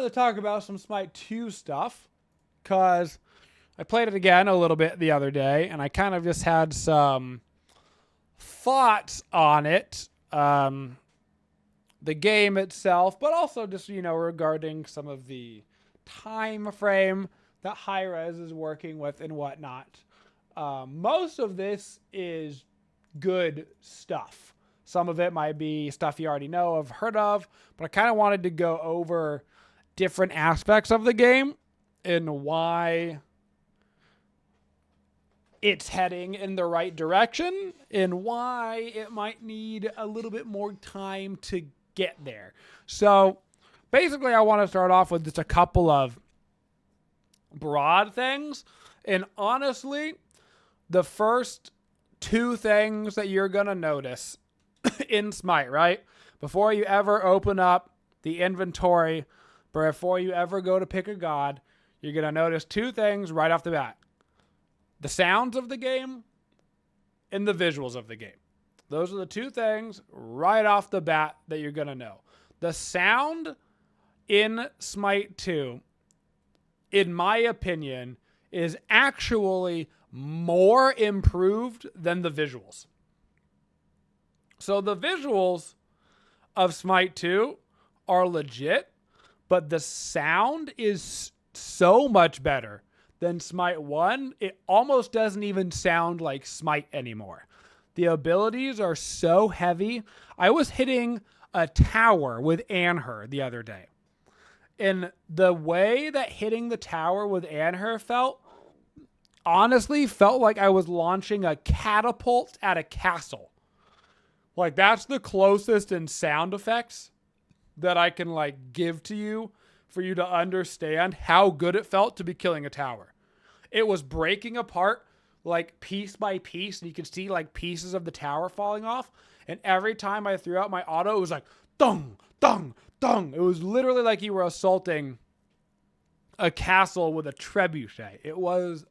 to talk about some Smite 2 stuff because I played it again a little bit the other day, and I kind of just had some thoughts on it. The game itself, but also just, regarding some of the time frame that Hi-Rez is working with and whatnot. Most of this is good stuff. Some of it might be stuff you already know, have heard of, but I kind of wanted to go over different aspects of the game and why it's heading in the right direction and why it might need a little bit more time to get there. So basically, I want to start off with just a couple of broad things. And honestly, the first two things that you're going to notice in Smite, right? Before you ever open up the inventory, before you ever go to pick a god, you're going to notice two things right off the bat. The sounds of the game and the visuals of the game. Those are the two things right off the bat that you're going to know. The sound in Smite 2, in my opinion, is actually more improved than the visuals. So the visuals of Smite 2 are legit, but the sound is so much better than Smite 1. It almost doesn't even sound like Smite anymore. The abilities are so heavy. I was hitting a tower with Anher the other day. And the way that hitting the tower with Anher felt, honestly, felt like I was launching a catapult at a castle. Like, that's the closest in sound effects that I can, give to you for you to understand how good it felt to be killing a tower. It was breaking apart, piece by piece, and you could see, pieces of the tower falling off. And every time I threw out my auto, it was like, dung, dung, dung. It was literally like you were assaulting a castle with a trebuchet. It was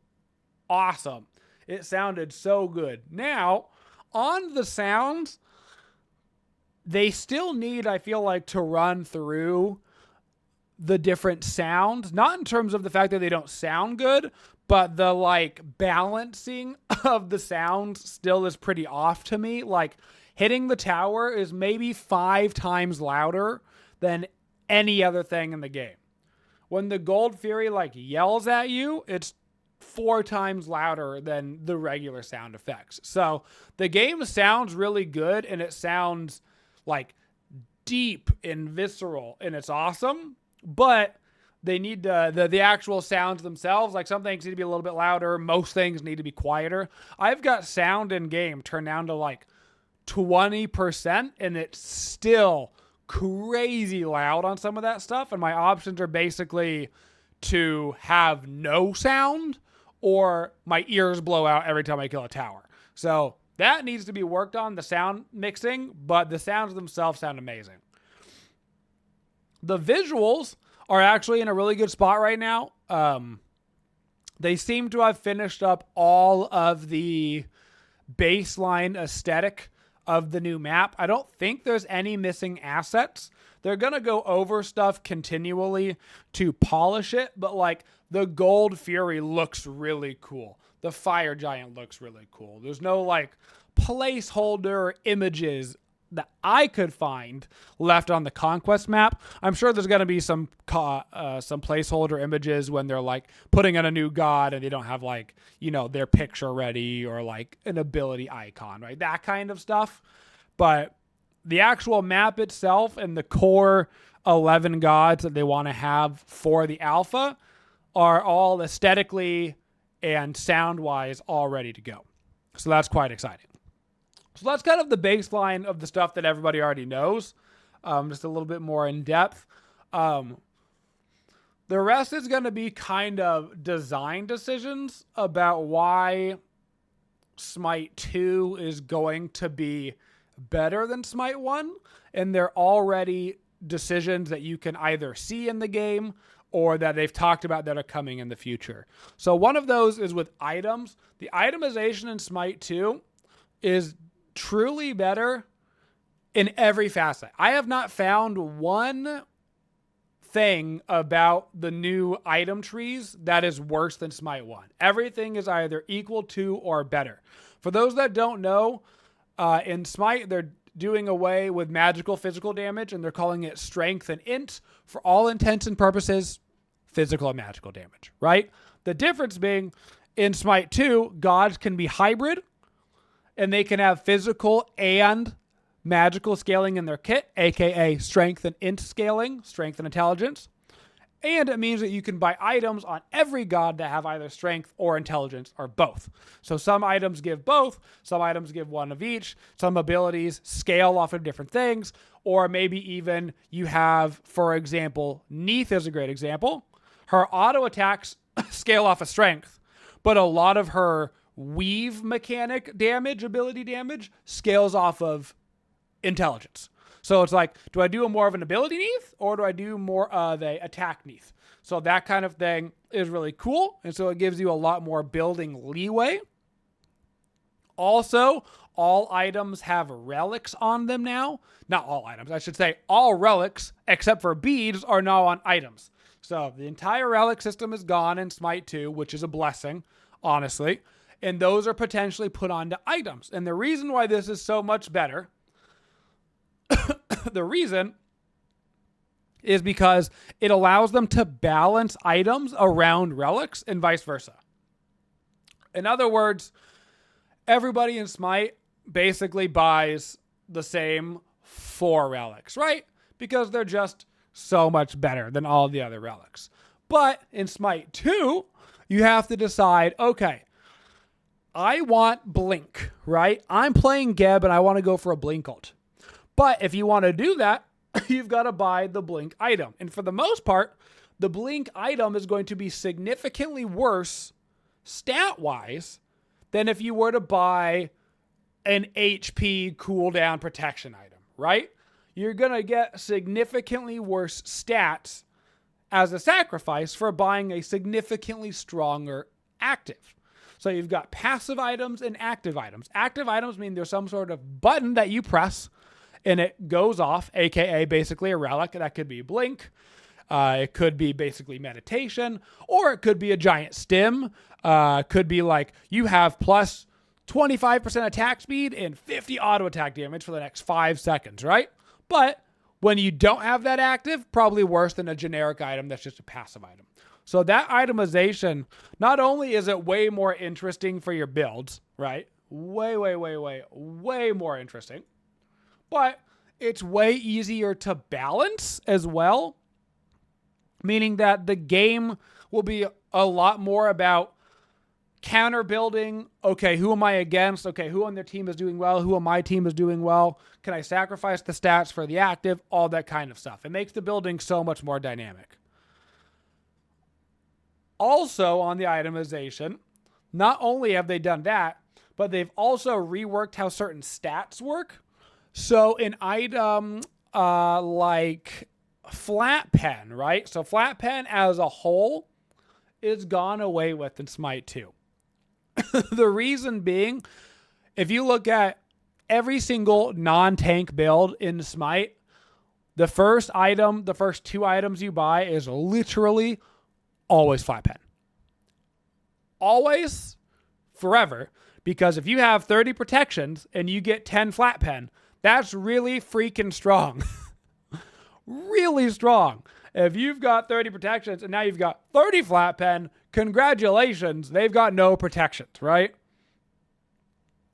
awesome. It sounded so good. Now, on the sounds, they still need, I feel like, to run through the different sounds. Not in terms of the fact that they don't sound good, but the, balancing of the sounds still is pretty off to me. Hitting the tower is maybe 5 times louder than any other thing in the game. When the Gold Fury, yells at you, it's 4 times louder than the regular sound effects. So the game sounds really good, and it sounds, deep and visceral, and it's awesome, but they need the actual sounds themselves. Some things need to be a little bit louder. Most things need to be quieter. I've got sound in game turned down to 20%, and it's still crazy loud on some of that stuff. And my options are basically to have no sound or my ears blow out every time I kill a tower. So that needs to be worked on, the sound mixing, but the sounds themselves sound amazing. The visuals are actually in a really good spot right now. They seem to have finished up all of the baseline aesthetic of the new map. I don't think there's any missing assets. They're going to go over stuff continually to polish it, but the Gold Fury looks really cool. The Fire Giant looks really cool. There's no placeholder images that I could find left on the Conquest map. I'm sure there's going to be some placeholder images when they're putting in a new god and they don't have their picture ready or an ability icon, right? That kind of stuff. But the actual map itself and the core 11 gods that they want to have for the alpha are all aesthetically and sound-wise all ready to go. So that's quite exciting. So that's kind of the baseline of the stuff that everybody already knows, just a little bit more in depth. The rest is going to be kind of design decisions about why Smite 2 is going to be better than Smite 1, and they're already decisions that you can either see in the game or that they've talked about that are coming in the future. So one of those is with items. The itemization in Smite 2 is truly better in every facet. I have not found one thing about the new item trees that is worse than Smite 1. Everything is either equal to or better. For those that don't know, in Smite, they're doing away with magical physical damage, and they're calling it strength and int. For all intents and purposes, physical and magical damage, right? The difference being, in Smite 2, gods can be hybrid, and they can have physical and magical scaling in their kit, aka strength and int scaling, strength and intelligence. And it means that you can buy items on every god that have either strength or intelligence or both. So some items give both, some items give one of each, some abilities scale off of different things, or maybe even you have, for example, Neith is a great example. Her auto attacks scale off of strength, but a lot of her weave mechanic damage, ability damage, scales off of intelligence. So it's like, do I do more of an ability Neith, or do I do more of a attack Neith? So that kind of thing is really cool. And so it gives you a lot more building leeway. Also, all items have relics on them now. Not all items, I should say all relics, except for beads, are now on items. So the entire relic system is gone in Smite 2, which is a blessing, honestly. And those are potentially put onto items. And the reason why this is so much better, the reason is because it allows them to balance items around relics and vice versa. In other words, everybody in Smite basically buys the same 4 relics, right? Because they're just so much better than all the other relics. But in Smite 2, you have to decide, okay, I want Blink, right? I'm playing Geb and I want to go for a Blink ult. But if you want to do that, you've got to buy the Blink item. And for the most part, the Blink item is going to be significantly worse stat-wise than if you were to buy an HP cooldown protection item, right? You're going to get significantly worse stats as a sacrifice for buying a significantly stronger active. So you've got passive items and active items. Active items mean there's some sort of button that you press and it goes off, aka basically a relic. That could be Blink. It could be basically meditation, or it could be a giant stim. Could be like you have plus 25% attack speed and 50 auto attack damage for the next 5 seconds, right? But when you don't have that active, probably worse than a generic item that's just a passive item. So that itemization, not only is it way more interesting for your builds, right? Way more interesting. But it's way easier to balance as well, meaning that the game will be a lot more about counter building. Okay, who am I against? Okay, who on their team is doing well? Who on my team is doing well? Can I sacrifice the stats for the active? All that kind of stuff. It makes the building so much more dynamic. Also on the itemization, not only have they done that, but they've also reworked how certain stats work. So an item like Flat Pen, right? So Flat Pen as a whole is gone away with in Smite 2. The reason being, if you look at every single non-tank build in Smite, the first 2 items you buy is literally always Flat Pen. Always, forever. Because if you have 30 protections and you get 10 Flat Pen, that's really freaking strong. Really strong. If you've got 30 protections and now you've got 30 Flat Pen, congratulations, they've got no protections, right?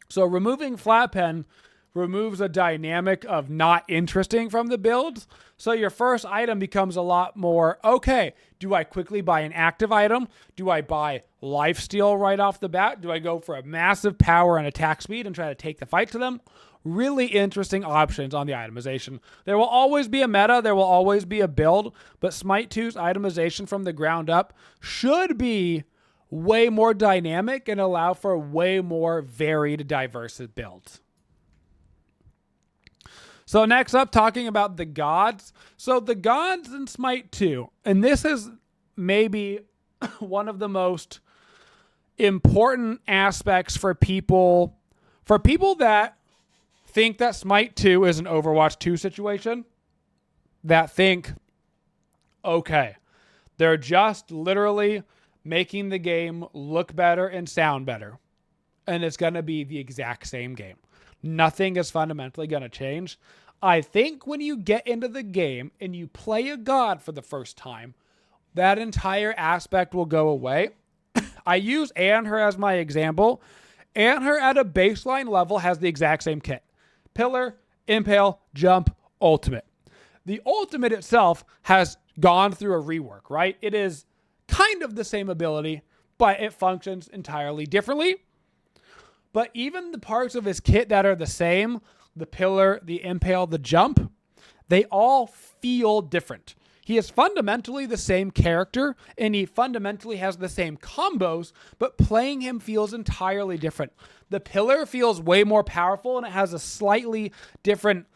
So removing Flat Pen removes a dynamic of not interesting from the builds. So your first item becomes a lot more, okay, do I quickly buy an active item? Do I buy lifesteal right off the bat? Do I go for a massive power and attack speed and try to take the fight to them? Really interesting options on the itemization. There will always be a meta. There will always be a build. But Smite 2's itemization from the ground up should be way more dynamic and allow for way more varied, diverse builds. So next up, talking about the gods. So the gods in Smite 2, and this is maybe one of the most important aspects for people that think that Smite 2 is an Overwatch 2 situation, that think okay. They're just literally making the game look better and sound better. And it's going to be the exact same game. Nothing is fundamentally going to change. I think when you get into the game and you play a god for the first time, that entire aspect will go away. I use Anher as my example. Anher at a baseline level has the exact same kit. Pillar, Impale, Jump, Ultimate. The Ultimate itself has gone through a rework, right? It is kind of the same ability, but it functions entirely differently. But even the parts of his kit that are the same, the Pillar, the Impale, the Jump, they all feel different. He is fundamentally the same character, and he fundamentally has the same combos, but playing him feels entirely different. The Pillar feels way more powerful, and it has a slightly different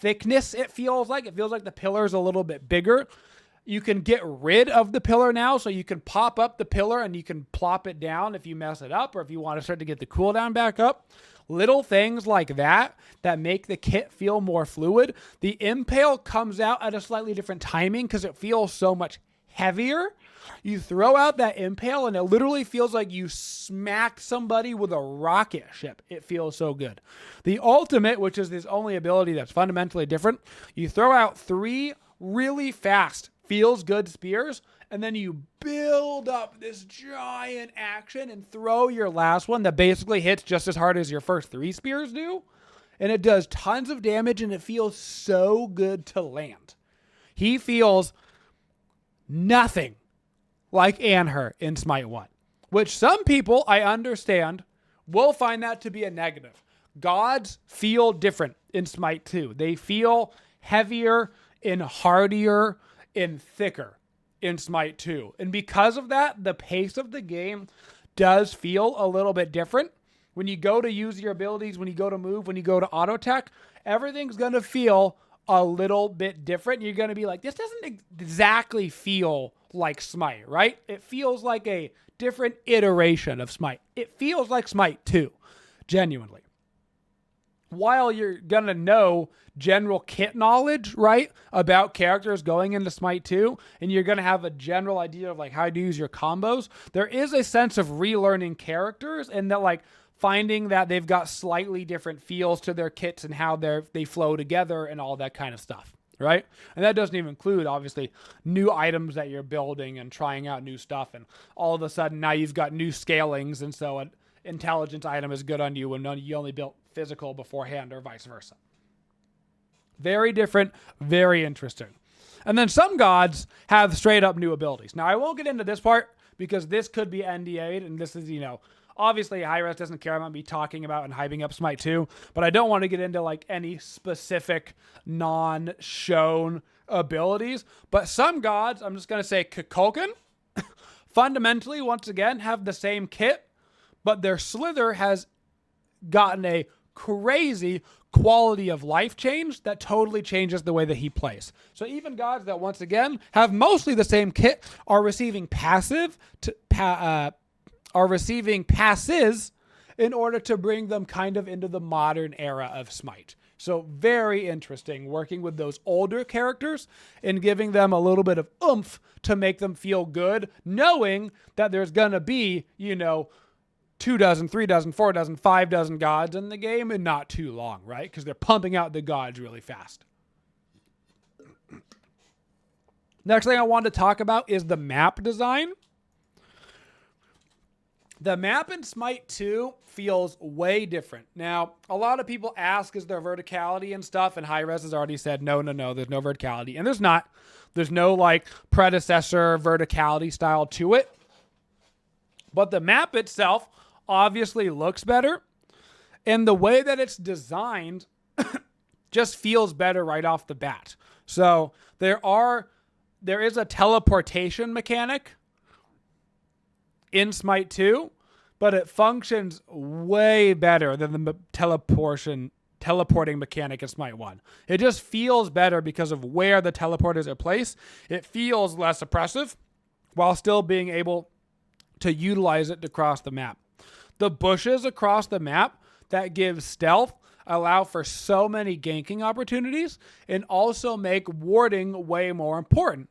thickness, it feels like. It feels like the Pillar is a little bit bigger. You can get rid of the Pillar now, so you can pop up the Pillar and you can plop it down if you mess it up or if you want to start to get the cooldown back up. Little things like that make the kit feel more fluid. The Impale comes out at a slightly different timing because it feels so much heavier. You throw out that Impale and it literally feels like you smacked somebody with a rocket ship. It feels so good. The Ultimate, which is his only ability that's fundamentally different, you throw out 3 really fast, feels good spears, and then you build up this giant action and throw your last one that basically hits just as hard as your first 3 spears do. And it does tons of damage and it feels so good to land. He feels nothing like Anher in Smite 1, which some people, I understand, will find that to be a negative. Gods feel different in Smite 2. They feel heavier and hardier and thicker in Smite 2. And because of that, the pace of the game does feel a little bit different. When you go to use your abilities, when you go to move, when you go to auto attack, everything's going to feel a little bit different. You're going to be like, this doesn't exactly feel like Smite, right? It feels like a different iteration of Smite. It feels like Smite 2, genuinely. While you're going to know general kit knowledge, right, about characters going into Smite 2, and you're going to have a general idea of how to use your combos, there is a sense of relearning characters and that finding that they've got slightly different feels to their kits and how they flow together and all that kind of stuff, right? And that doesn't even include, obviously, new items that you're building and trying out new stuff, and all of a sudden now you've got new scalings, and so an intelligence item is good on you when you only built physical beforehand or vice versa. Very different, very interesting. And then some gods have straight up new abilities. Now, I won't get into this part because this could be NDA'd, and this is, obviously Hi-Res doesn't care about me talking about and hyping up Smite 2, but I don't want to get into any specific non-shown abilities. But some gods, I'm just going to say Kukulkan, fundamentally, once again, have the same kit, but their Slither has gotten a crazy quality of life change that totally changes the way that he plays. So even gods that, once again, have mostly the same kit are receiving passes in order to bring them kind of into the modern era of Smite. So very interesting working with those older characters and giving them a little bit of oomph to make them feel good, knowing that there's going to be, 2 dozen, 3 dozen, 4 dozen, 5 dozen gods in the game and not too long, right? Because they're pumping out the gods really fast. Next thing I wanted to talk about is the map design. The map in Smite 2 feels way different. Now, a lot of people ask, is there verticality and stuff? And Hi-Res has already said, no, there's no verticality. And there's not. There's no predecessor verticality style to it. But the map itself obviously looks better. And the way that it's designed just feels better right off the bat. So there is a teleportation mechanic in Smite 2, but it functions way better than the teleporting mechanic in Smite 1. It just feels better because of where the teleporters are placed. It feels less oppressive while still being able to utilize it to cross the map. The bushes across the map that give stealth allow for so many ganking opportunities and also make warding way more important.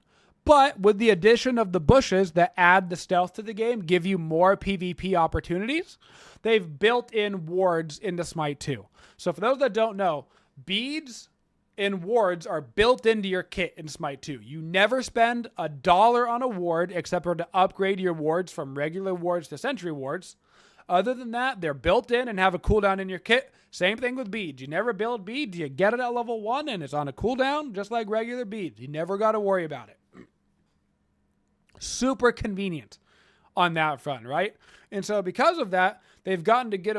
But with the addition of the bushes that add the stealth to the game, give you more PvP opportunities, they've built in wards into Smite 2. So for those that don't know, beads and wards are built into your kit in Smite 2. You never spend $1 on a ward except for to upgrade your wards from regular wards to sentry wards. Other than that, they're built in and have a cooldown in your kit. Same thing with beads. You never build beads. You get it at level 1 and it's on a cooldown just like regular beads. You never got to worry about it. Super convenient on that front, right? And so because of that, they've gotten to get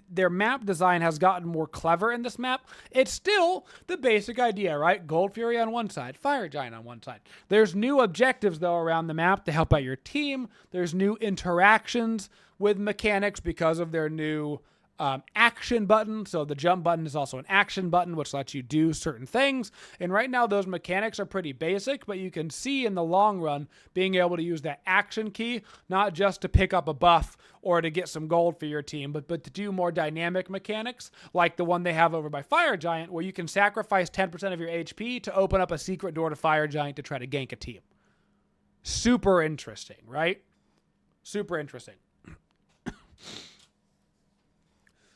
their map design has gotten more clever in this map. It's still the basic idea, right? Gold Fury on one side, Fire Giant on one side. There's new objectives though around the map to help out your team. There's new interactions with mechanics because of their new action button. So the jump button is also an action button, which lets you do certain things. And right now those mechanics are pretty basic, but you can see in the long run being able to use that action key, not just to pick up a buff or to get some gold for your team, but to do more dynamic mechanics like the one they have over by Fire Giant, where you can sacrifice 10% of your HP to open up a secret door to Fire Giant to try to gank a team. Super interesting, right? Super interesting.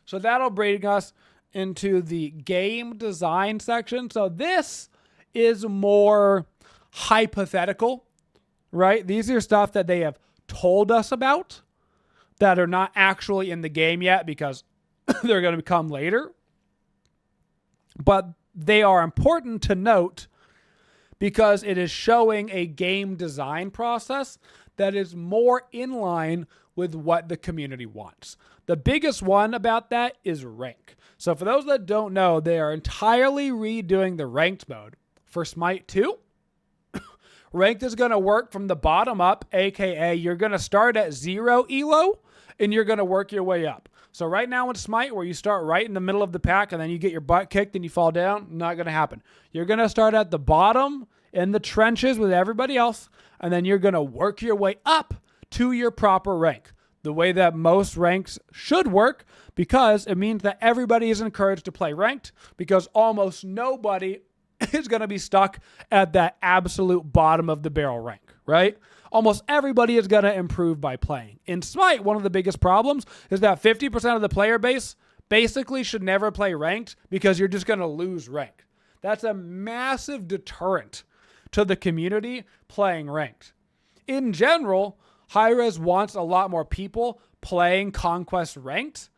So that'll bring us into the game design section. So this is more hypothetical, right? These are stuff that they have told us about that are not actually in the game yet because they're going to come later. But they are important to note because it is showing a game design process that is more in line with what the community wants. The biggest one about that is rank. So for those that don't know, they are entirely redoing the ranked mode. For Smite 2, ranked is going to work from the bottom up, aka you're going to start at 0 elo and you're going to work your way up. So right now in Smite, where you start right in the middle of the pack and then you get your butt kicked and you fall down, not going to happen. You're going to start at the bottom in the trenches with everybody else, and then you're going to work your way up to your proper rank. The way that most ranks should work, because it means that everybody is encouraged to play ranked, because almost nobody is going to be stuck at that absolute bottom of the barrel rank, right? Almost everybody is going to improve by playing. In Smite, one of the biggest problems is that 50% of the player base basically should never play ranked because you're just going to lose rank. That's a massive deterrent to the community playing ranked. In general, Hi-Rez wants a lot more people playing Conquest ranked.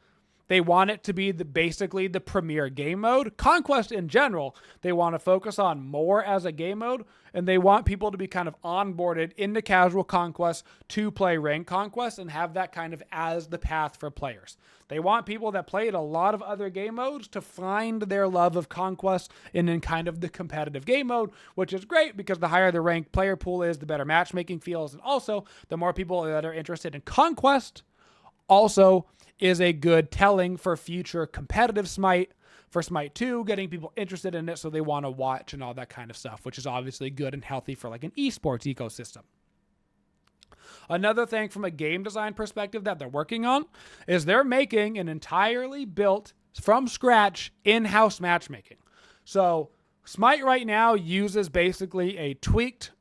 They want it to be basically the premier game mode. Conquest in general, they want to focus on more as a game mode, and they want people to be kind of onboarded into casual Conquest to play ranked Conquest and have that kind of as the path for players. They want people that played a lot of other game modes to find their love of Conquest in kind of the competitive game mode, which is great because the higher the ranked player pool is, the better matchmaking feels, and also the more people that are interested in Conquest also is a good telling for future competitive Smite, for Smite 2, getting people interested in it so they want to watch and all that kind of stuff, which is obviously good and healthy for like an esports ecosystem. Another thing from a game design perspective that they're working on is they're making an entirely built from scratch in-house matchmaking. So Smite right now uses basically a tweaked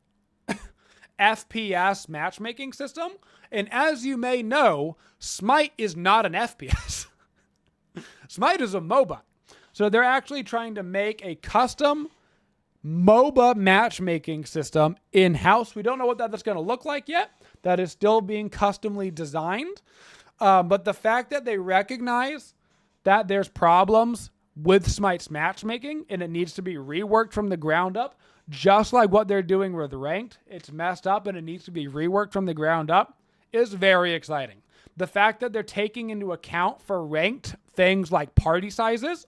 FPS matchmaking system. And as you may know, Smite is not an FPS. Smite is a MOBA. So they're actually trying to make a custom MOBA matchmaking system in-house. We don't know what that's going to look like yet. That is still being customly designed. But the fact that they recognize that there's problems with Smite's matchmaking and it needs to be reworked from the ground up, just like what they're doing with ranked, it's messed up and it needs to be reworked from the ground up, is very exciting. The fact that they're taking into account for ranked things like party sizes,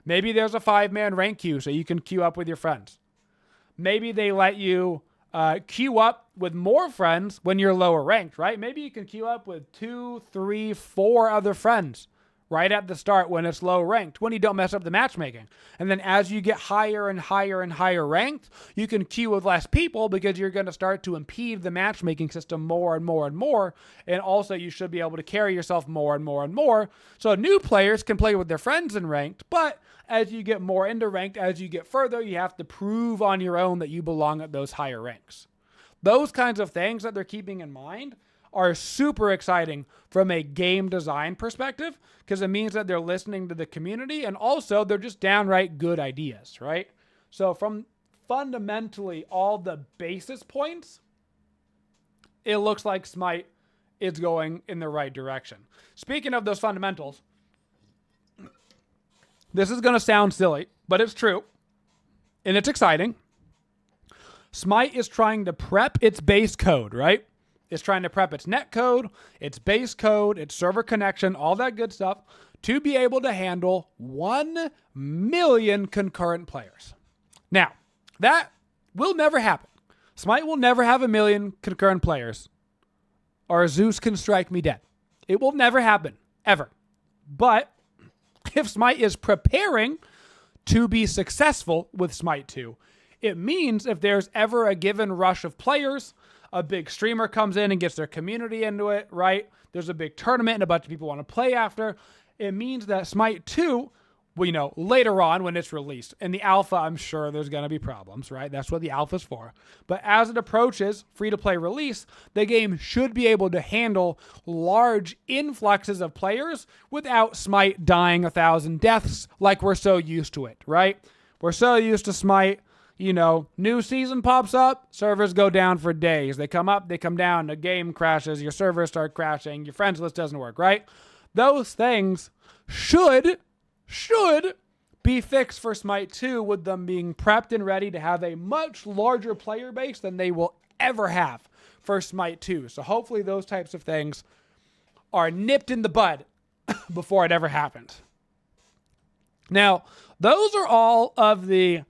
maybe there's a 5-man rank queue so you can queue up with your friends. Maybe they let you queue up with more friends when you're lower ranked, right? Maybe you can queue up with 2, 3, 4 other friends, right at the start when it's low ranked, when you don't mess up the matchmaking. And then as you get higher and higher and higher ranked, you can queue with less people because you're going to start to impede the matchmaking system more and more and more. And also you should be able to carry yourself more and more and more. So new players can play with their friends in ranked, but as you get more into ranked, as you get further, you have to prove on your own that you belong at those higher ranks. Those kinds of things that they're keeping in mind are super exciting from a game design perspective because it means that they're listening to the community and also they're just downright good ideas, right? So from fundamentally all the basis points, it looks like Smite is going in the right direction. Speaking of those fundamentals, this is going to sound silly, but it's true and it's exciting. Smite is trying to prep its base code, right? It's trying to prep its net code, its base code, its server connection, all that good stuff to be able to handle 1 million concurrent players. Now, that will never happen. Smite will never have 1 million concurrent players, or Zeus can strike me dead. It will never happen, ever. But if Smite is preparing to be successful with Smite 2, it means if there's ever a given rush of players, a big streamer comes in and gets their community into it, right? There's a big tournament and a bunch of people want to play after. It means that Smite 2, well, later on when it's released, in the alpha, I'm sure there's going to be problems, right? That's what the alpha's for. But as it approaches free-to-play release, the game should be able to handle large influxes of players without Smite dying 1,000 deaths like we're so used to it, right? We're so used to Smite. New season pops up, servers go down for days. They come up, they come down, the game crashes, your servers start crashing, your friends list doesn't work, right? Those things should be fixed for Smite 2 with them being prepped and ready to have a much larger player base than they will ever have for Smite 2. So hopefully those types of things are nipped in the bud before it ever happens. Now, those are all of the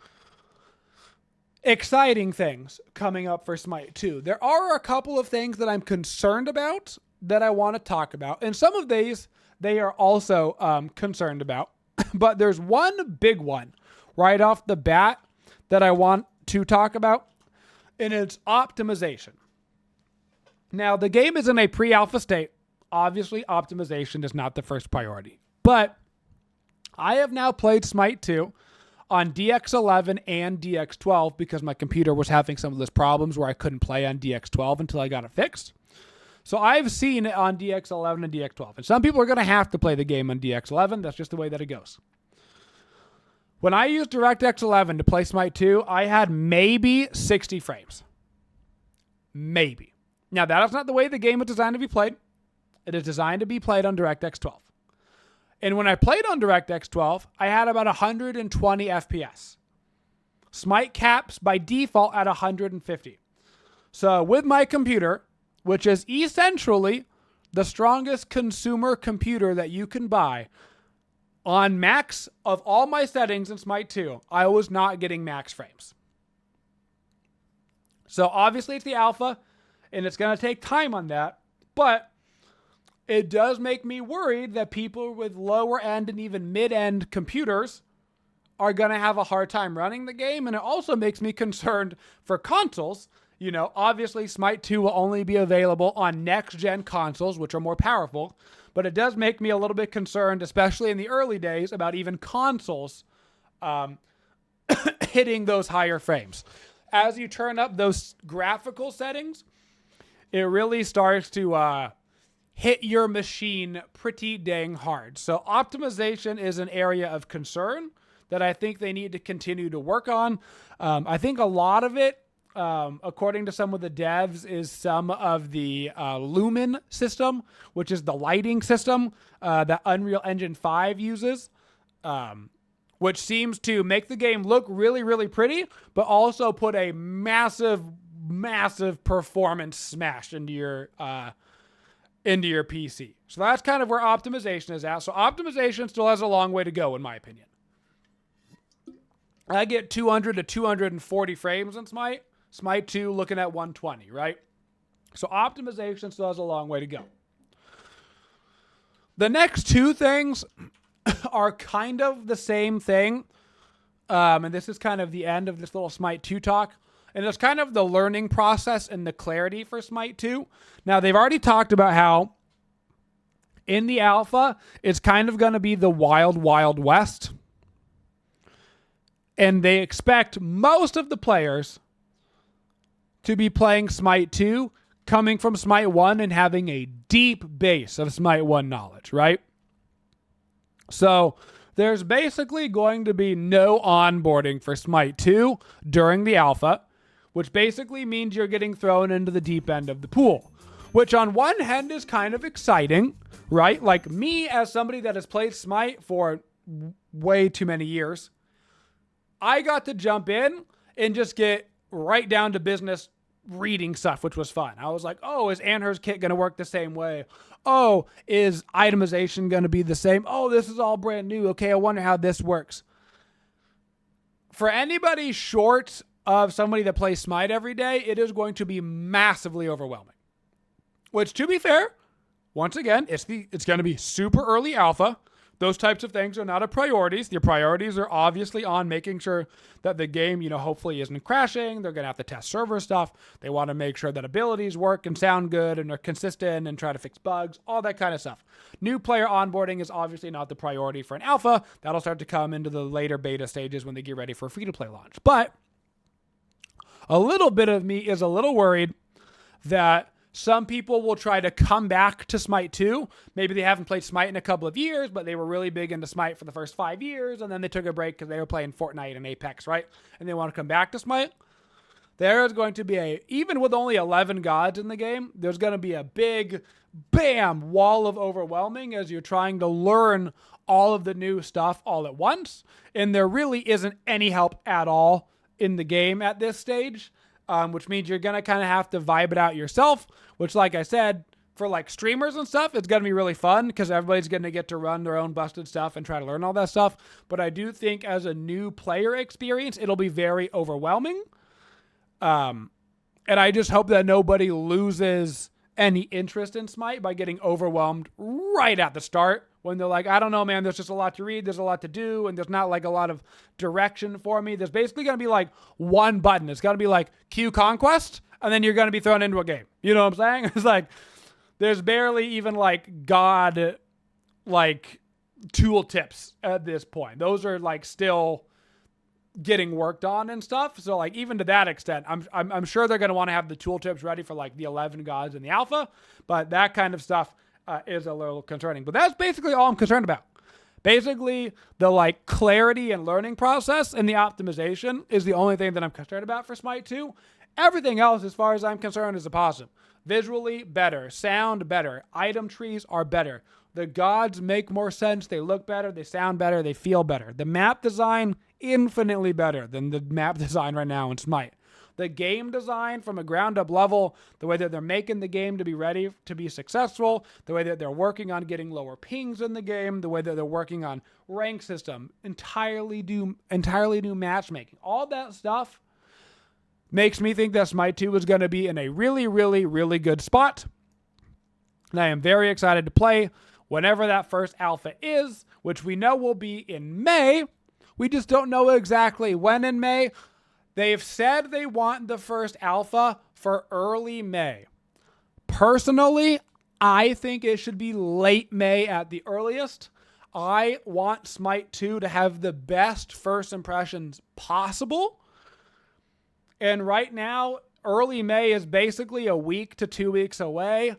exciting things coming up for Smite 2. There are a couple of things that I'm concerned about that I want to talk about. And some of these they are also concerned about. But there's one big one right off the bat that I want to talk about, and it's optimization. Now, the game is in a pre-alpha state. Obviously, optimization is not the first priority. But I have now played Smite 2 on DX11 and DX12 because my computer was having some of those problems where I couldn't play on DX12 until I got it fixed. So I've seen it on DX11 and DX12. And some people are going to have to play the game on DX11. That's just the way that it goes. When I used DirectX 11 to play Smite 2, I had maybe 60 frames. Maybe. Now, that is not the way the game is designed to be played. It is designed to be played on DirectX 12. And when I played on DirectX 12, I had about 120 FPS. Smite caps by default at 150. So with my computer, which is essentially the strongest consumer computer that you can buy, on max of all my settings in Smite 2, I was not getting max frames. So obviously it's the alpha, and it's going to take time on that, but it does make me worried that people with lower end and even mid-end computers are going to have a hard time running the game, and it also makes me concerned for consoles. Obviously Smite 2 will only be available on next-gen consoles, which are more powerful, but it does make me a little bit concerned, especially in the early days, about even consoles hitting those higher frames. As you turn up those graphical settings, it really starts to hit your machine pretty dang hard. So optimization is an area of concern that I think they need to continue to work on. I think a lot of it, according to some of the devs, is some of the Lumen system, which is the lighting system that Unreal Engine 5 uses, which seems to make the game look really, really pretty, but also put a massive, massive performance smash into your PC. So that's kind of where optimization is at. So optimization still has a long way to go, in my opinion. I get 200 to 240 frames in Smite. Smite 2 looking at 120, right? So optimization still has a long way to go. The next two things are kind of the same thing. And this is kind of the end of this little Smite 2 talk. And it's kind of the learning process and the clarity for Smite 2. Now, they've already talked about how in the alpha, it's kind of going to be the wild, wild west. And they expect most of the players to be playing Smite 2, coming from Smite 1 and having a deep base of Smite 1 knowledge, right? So there's basically going to be no onboarding for Smite 2 during the alpha, which basically means you're getting thrown into the deep end of the pool, which on one hand is kind of exciting, right? Like me as somebody that has played Smite for way too many years, I got to jump in and just get right down to business reading stuff, which was fun. I was like, oh, is Anher's kit going to work the same way? Oh, is itemization going to be the same? Oh, this is all brand new. Okay, I wonder how this works. For anybody short of somebody that plays Smite every day, it is going to be massively overwhelming. Which, to be fair, once again, it's going to be super early alpha. Those types of things are not a priorities. Your priorities are obviously on making sure that the game, hopefully isn't crashing. They're going to have to test server stuff. They want to make sure that abilities work and sound good and are consistent and try to fix bugs, all that kind of stuff. New player onboarding is obviously not the priority for an alpha. That'll start to come into the later beta stages when they get ready for a free-to-play launch. But a little bit of me is a little worried that some people will try to come back to Smite 2. Maybe they haven't played Smite in a couple of years, but they were really big into Smite for the first 5 years, and then they took a break because they were playing Fortnite and Apex, right? And they want to come back to Smite. There is going to be even with only 11 gods in the game, there's going to be a big, bam, wall of overwhelming as you're trying to learn all of the new stuff all at once. And there really isn't any help at all in the game at this stage. Which means you're going to kind of have to vibe it out yourself, which, like I said, for like streamers and stuff, it's going to be really fun because everybody's going to get to run their own busted stuff and try to learn all that stuff. But I do think as a new player experience, it'll be very overwhelming. And I just hope that nobody loses any interest in Smite by getting overwhelmed right at the start when they're like, I don't know, man, there's just a lot to read, there's a lot to do, and there's not like a lot of direction for me. There's basically going to be like one button. It's going to be like Q Conquest, and then you're going to be thrown into a game. You know what I'm saying? It's like there's barely even like God like tool tips at this point. Those are like still getting worked on and stuff. So like even to that extent, I'm sure they're going to want to have the tooltips ready for like the 11 gods in the alpha, but that kind of stuff is a little concerning. But that's basically all I'm concerned about. Basically, the like clarity and learning process and the optimization is the only thing that I'm concerned about for Smite 2. Everything else, as far as I'm concerned, is a positive. Visually better, sound better, item trees are better. The gods make more sense, they look better, they sound better, they feel better. The map design, infinitely better than the map design right now in Smite. The game design from a ground up level, the way that they're making the game to be ready to be successful, the way that they're working on getting lower pings in the game, the way that they're working on rank system, entirely new matchmaking. All that stuff makes me think that Smite 2 is going to be in a really, really, really good spot. And I am very excited to play whenever that first alpha is, which we know will be in May. We just don't know exactly when in May. They've said they want the first alpha for early May. Personally, I think it should be late May at the earliest. I want Smite 2 to have the best first impressions possible. And right now, early May is basically a week to 2 weeks away.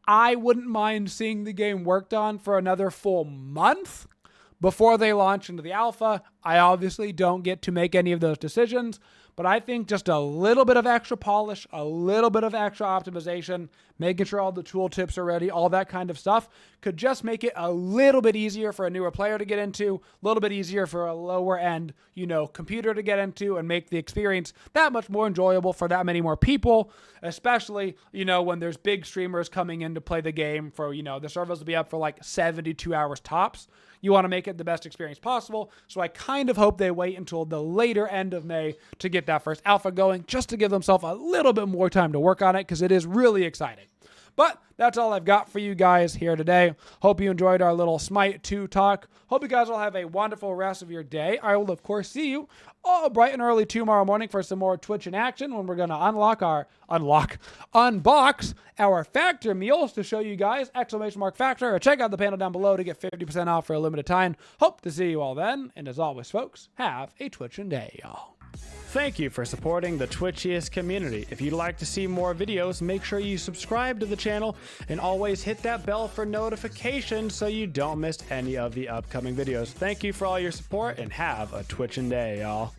I wouldn't mind seeing the game worked on for another full month before they launch into the alpha. I obviously don't get to make any of those decisions, but I think just a little bit of extra polish, a little bit of extra optimization, making sure all the tooltips are ready, all that kind of stuff could just make it a little bit easier for a newer player to get into, a little bit easier for a lower end, computer to get into and make the experience that much more enjoyable for that many more people, especially, when there's big streamers coming in to play the game for, the servers will be up for like 72 hours tops. You want to make it the best experience possible. So I kind of hope they wait until the later end of May to get that first alpha going, just to give themselves a little bit more time to work on it, because it is really exciting. But that's all I've got for you guys here today. Hope you enjoyed our little Smite 2 talk. Hope you guys will have a wonderful rest of your day. I will, of course, see you all bright and early tomorrow morning for some more Twitch in action when we're going to unbox our Factor meals to show you guys, !Factor, or check out the panel down below to get 50% off for a limited time. Hope to see you all then. And as always, folks, have a Twitchin' day, y'all. Thank you for supporting the Twitchiest community. If you'd like to see more videos, make sure you subscribe to the channel and always hit that bell for notifications so you don't miss any of the upcoming videos. Thank you for all your support and have a Twitchin' day, y'all.